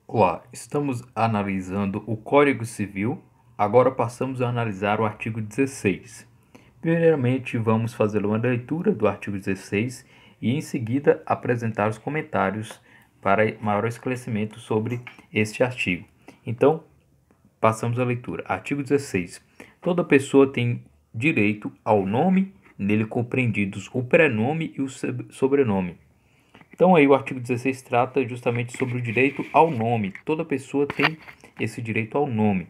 Olá, estamos analisando o Código Civil, agora passamos a analisar o artigo 16. Primeiramente, vamos fazer uma leitura do artigo 16 e, em seguida, apresentar os comentários para maior esclarecimento sobre este artigo. Então, passamos a leitura. Artigo 16. Toda pessoa tem direito ao nome, nele compreendidos o prenome e o sobrenome. Então aí o artigo 16 trata justamente sobre o direito ao nome. Toda pessoa tem esse direito ao nome.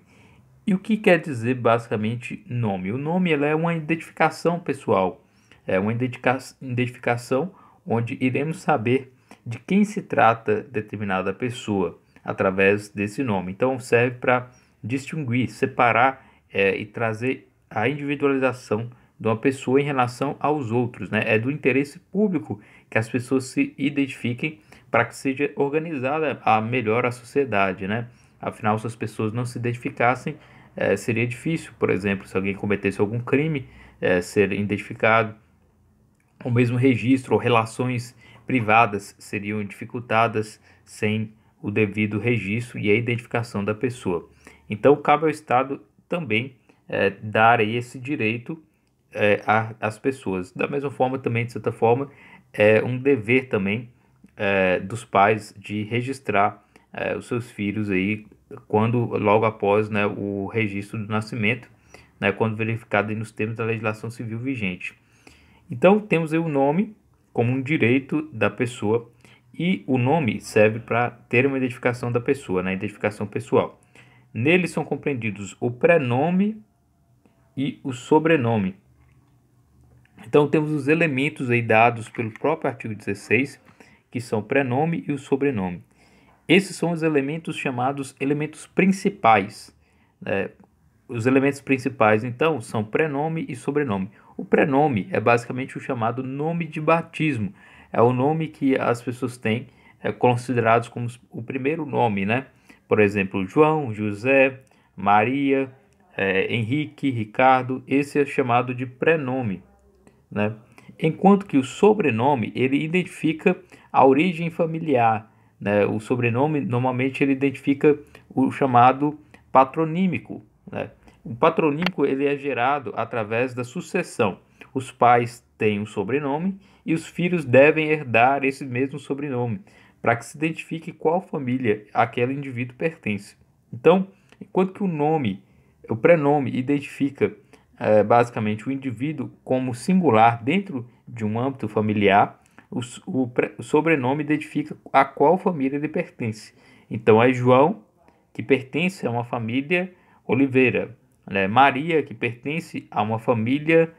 E o que quer dizer basicamente nome? O nome é uma identificação pessoal, é uma identificação onde iremos saber de quem se trata determinada pessoa através desse nome. Então serve para distinguir, separar e trazer a individualização de uma pessoa em relação aos outros, né? É do interesse público que as pessoas se identifiquem para que seja organizada melhor a sociedade, né? Afinal, se as pessoas não se identificassem, seria difícil, por exemplo, se alguém cometesse algum crime, ser identificado. O mesmo registro ou relações privadas seriam dificultadas sem o devido registro e a identificação da pessoa. Então, cabe ao Estado também dar aí esse direito às pessoas. Da mesma forma, também, de certa forma, é um dever também dos pais de registrar os seus filhos aí quando logo após, né, o registro do nascimento, né, quando verificado aí nos termos da legislação civil vigente. Então temos aí o nome como um direito da pessoa e o nome serve para ter uma identificação da pessoa, né, identificação pessoal. Nele são compreendidos o prenome e o sobrenome. Então temos os elementos aí dados pelo próprio artigo 16, que são o prenome e o sobrenome. Esses são os elementos chamados elementos principais. Os elementos principais, então, são prenome e sobrenome. O prenome é basicamente o chamado nome de batismo. É o nome que as pessoas têm considerados como o primeiro nome, né? Por exemplo, João, José, Maria, Henrique, Ricardo. Esse é chamado de prenome, né? Enquanto que o sobrenome, ele identifica a origem familiar, né? O sobrenome, normalmente, ele identifica o chamado patronímico, né? O patronímico, ele é gerado através da sucessão. Os pais têm um sobrenome e os filhos devem herdar esse mesmo sobrenome, para que se identifique qual família aquele indivíduo pertence. Então, enquanto que o prenome identifica basicamente o indivíduo como singular dentro de um âmbito familiar, o sobrenome identifica a qual família ele pertence. Então é João, que pertence a uma família Oliveira, né? Maria, que pertence a uma família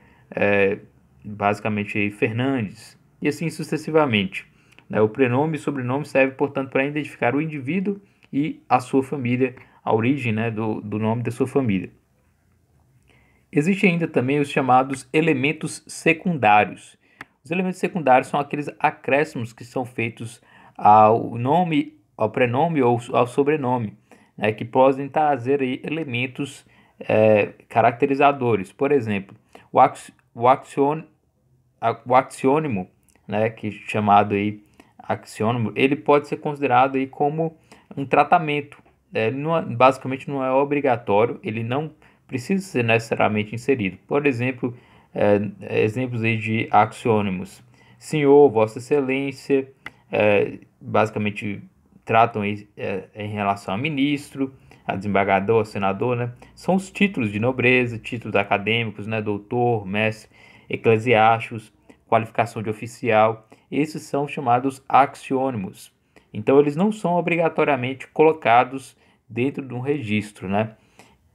basicamente Fernandes, e assim sucessivamente, né? O prenome e sobrenome serve, portanto, para identificar o indivíduo e a sua família, a origem, né, do nome da sua família. Existem ainda também os chamados elementos secundários. Os elementos secundários são aqueles acréscimos que são feitos ao nome, ao prenome ou ao sobrenome, né, que podem trazer aí elementos caracterizadores. Por exemplo, o axiônimo, né, que é chamado aí axiônimo, ele pode ser considerado aí como um tratamento. Ele basicamente não é obrigatório, ele não precisa ser necessariamente inserido. Por exemplo, exemplos aí de axiônimos. Senhor, Vossa Excelência, basicamente tratam aí, em relação a ministro, a desembargador, a senador, né? São os títulos de nobreza, títulos acadêmicos, né? Doutor, mestre, eclesiásticos, qualificação de oficial. Esses são chamados axiônimos. Então, eles não são obrigatoriamente colocados dentro de um registro, né?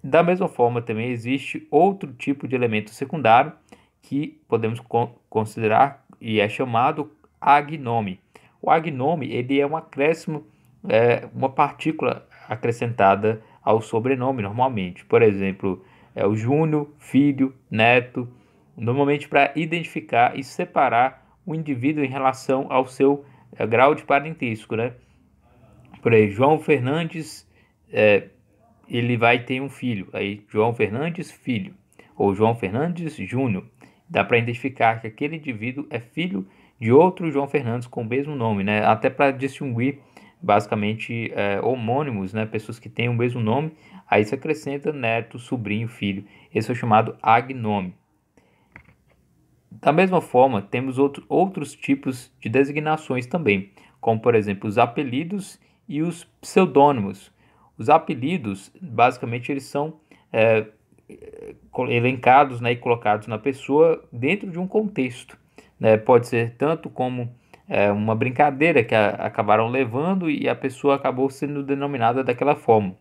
Da mesma forma, também existe outro tipo de elemento secundário que podemos considerar e é chamado agnome. O agnome, ele é um acréscimo, uma partícula acrescentada ao sobrenome normalmente. Por exemplo, é o Júnior, filho, neto, normalmente para identificar e separar o indivíduo em relação ao seu grau de parentesco, né? Por aí, João Fernandes, ele vai ter um filho. Aí, João Fernandes, filho. Ou João Fernandes Júnior. Dá para identificar que aquele indivíduo é filho de outro João Fernandes com o mesmo nome, né? Até para distinguir basicamente homônimos, né, pessoas que têm o mesmo nome, aí se acrescenta neto, sobrinho, filho. Esse é o chamado agnome. Da mesma forma, temos outros tipos de designações também, como por exemplo os apelidos e os pseudônimos. Os apelidos, basicamente, eles são é, elencados, né, e colocados na pessoa dentro de um contexto, né? Pode ser tanto como uma brincadeira que acabaram levando e a pessoa acabou sendo denominada daquela forma.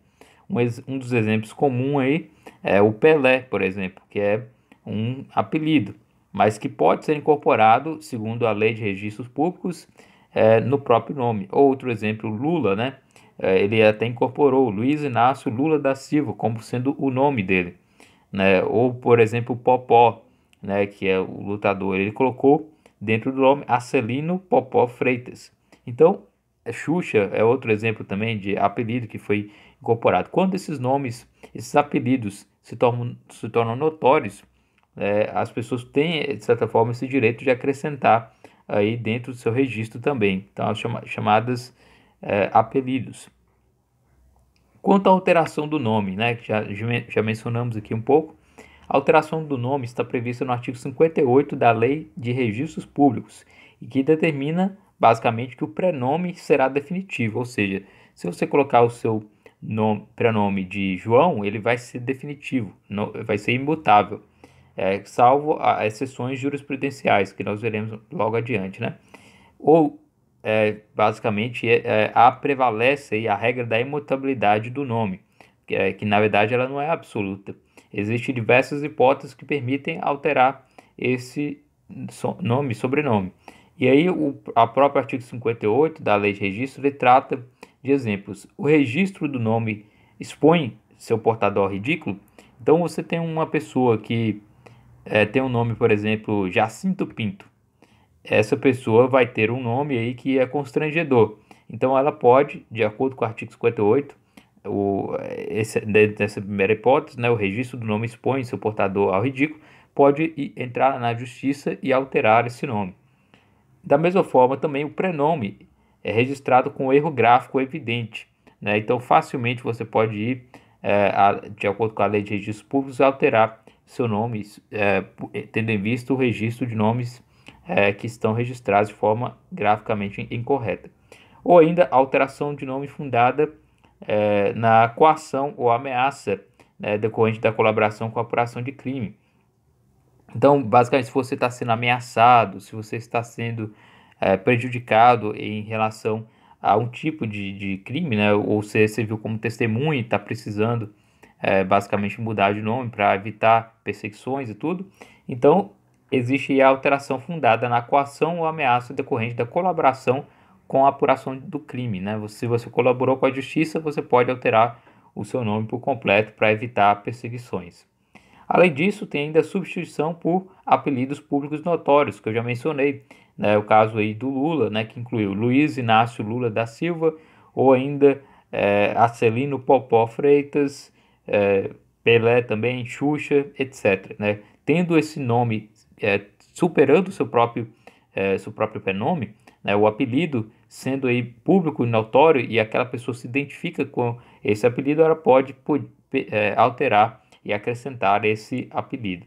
Um dos exemplos comuns aí é o Pelé, por exemplo, que é um apelido, mas que pode ser incorporado, segundo a Lei de Registros Públicos, no próprio nome. Outro exemplo, Lula, né? Ele até incorporou Luiz Inácio Lula da Silva como sendo o nome dele, né? Ou, por exemplo, Popó, né? Que é o lutador, ele colocou dentro do nome Arcelino Popó Freitas. Então, Xuxa é outro exemplo também de apelido que foi incorporado. Quando esses nomes, esses apelidos se tornam notórios, as pessoas têm, de certa forma, esse direito de acrescentar aí dentro do seu registro também. Então, as chamadas apelidos. Quanto à alteração do nome, né, que já mencionamos aqui um pouco, a alteração do nome está prevista no artigo 58 da Lei de Registros Públicos e que determina basicamente que o prenome será definitivo, ou seja, se você colocar o seu prenome de João, ele vai ser definitivo, vai ser imutável, salvo exceções jurisprudenciais que nós veremos logo adiante, né? Ou basicamente prevalece aí a regra da imutabilidade do nome, que na verdade ela não é absoluta. Existem diversas hipóteses que permitem alterar esse nome, sobrenome. E aí a própria artigo 58 da Lei de Registro ele trata de exemplos. O registro do nome expõe seu portador ao ridículo. Então você tem uma pessoa que tem um nome, por exemplo, Jacinto Pinto. Essa pessoa vai ter um nome aí que é constrangedor. Então ela pode, de acordo com o artigo 58, dessa primeira hipótese, né, o registro do nome expõe seu portador ao ridículo, pode entrar na justiça e alterar esse nome. Da mesma forma, também o prenome é registrado com erro gráfico evidente, né? Então facilmente você pode ir, de acordo com a Lei de Registros Públicos, alterar seu nome, tendo em vista o registro de nomes que estão registrados de forma graficamente incorreta. Ou ainda alteração de nome fundada na coação ou ameaça, né, decorrente da colaboração com a apuração de crime. Então, basicamente, se você está sendo ameaçado, se você está sendo prejudicado em relação a um tipo de crime, né, ou você viu como testemunha e está precisando basicamente mudar de nome para evitar perseguições e tudo, então existe a alteração fundada na coação ou ameaça decorrente da colaboração com a apuração do crime, né? Se você colaborou com a justiça, você pode alterar o seu nome por completo para evitar perseguições. Além disso, tem ainda a substituição por apelidos públicos notórios, que eu já mencionei, né? O caso aí do Lula, né? Que incluiu Luiz Inácio Lula da Silva, ou ainda Arcelino Popó Freitas, Pelé também, Xuxa, etc., né? Tendo esse nome superando seu próprio prenome, né? O apelido sendo aí público e notório e aquela pessoa se identifica com esse apelido, ela pode alterar e acrescentar esse apelido.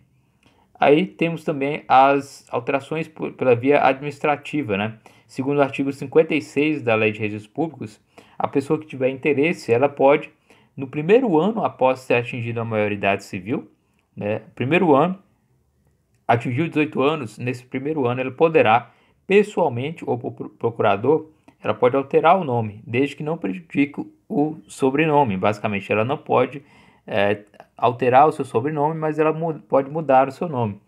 Aí temos também as alterações pela via administrativa, né? Segundo o artigo 56 da Lei de Registros Públicos, a pessoa que tiver interesse, ela pode, no primeiro ano após ter atingido a maioridade civil, né? Primeiro ano, atingiu 18 anos, nesse primeiro ano ela poderá, pessoalmente ou por procurador, ela pode alterar o nome, desde que não prejudique o sobrenome. Basicamente, ela não pode alterar o seu sobrenome, mas ela pode mudar o seu nome.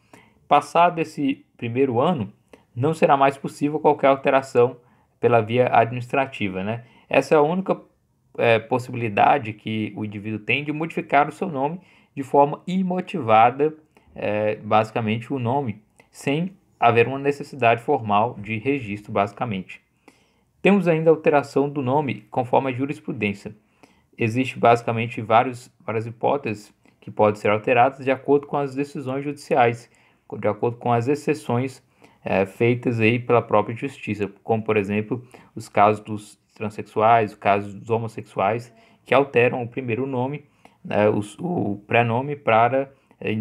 Passado esse primeiro ano, não será mais possível qualquer alteração pela via administrativa, né? Essa é a única possibilidade que o indivíduo tem de modificar o seu nome de forma imotivada, basicamente o nome, sem haver uma necessidade formal de registro, basicamente. Temos ainda a alteração do nome conforme a jurisprudência. Existe basicamente várias hipóteses que podem ser alteradas de acordo com as decisões judiciais, de acordo com as exceções feitas aí pela própria justiça, como por exemplo os casos dos transexuais, o caso dos homossexuais, que alteram o primeiro nome, né, o prenome, para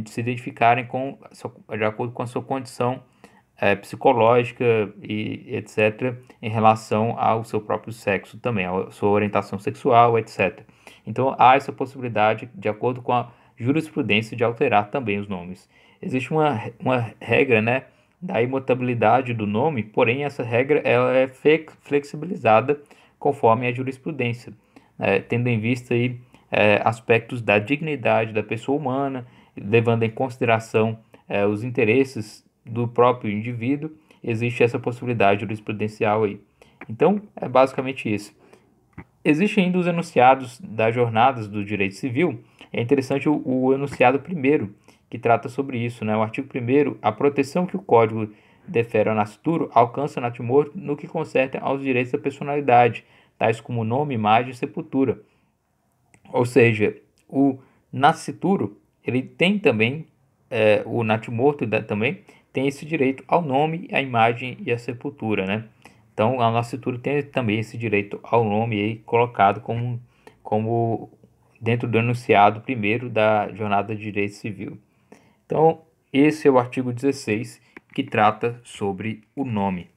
se identificarem de acordo com a sua condição psicológica e etc., em relação ao seu próprio sexo também, à sua orientação sexual, etc. Então, há essa possibilidade, de acordo com a jurisprudência, de alterar também os nomes. Existe uma regra, né, da imutabilidade do nome, porém essa regra ela é flexibilizada conforme a jurisprudência, tendo em vista aí, aspectos da dignidade da pessoa humana, levando em consideração os interesses do próprio indivíduo. Existe essa possibilidade jurisprudencial aí. Então, é basicamente isso. Existem ainda os enunciados das jornadas do direito civil. É interessante o enunciado primeiro, que trata sobre isso, né? O artigo 1º, a proteção que o Código defere ao nascituro alcança o natimorto no que concerne aos direitos da personalidade, tais como nome, imagem e sepultura. Ou seja, o nascituro, ele tem também, o natimorto também tem esse direito ao nome, à imagem e à sepultura, né? Então, a nascituro tem também esse direito ao nome aí colocado como dentro do enunciado primeiro da Jornada de Direito Civil. Então, esse é o artigo 16, que trata sobre o nome.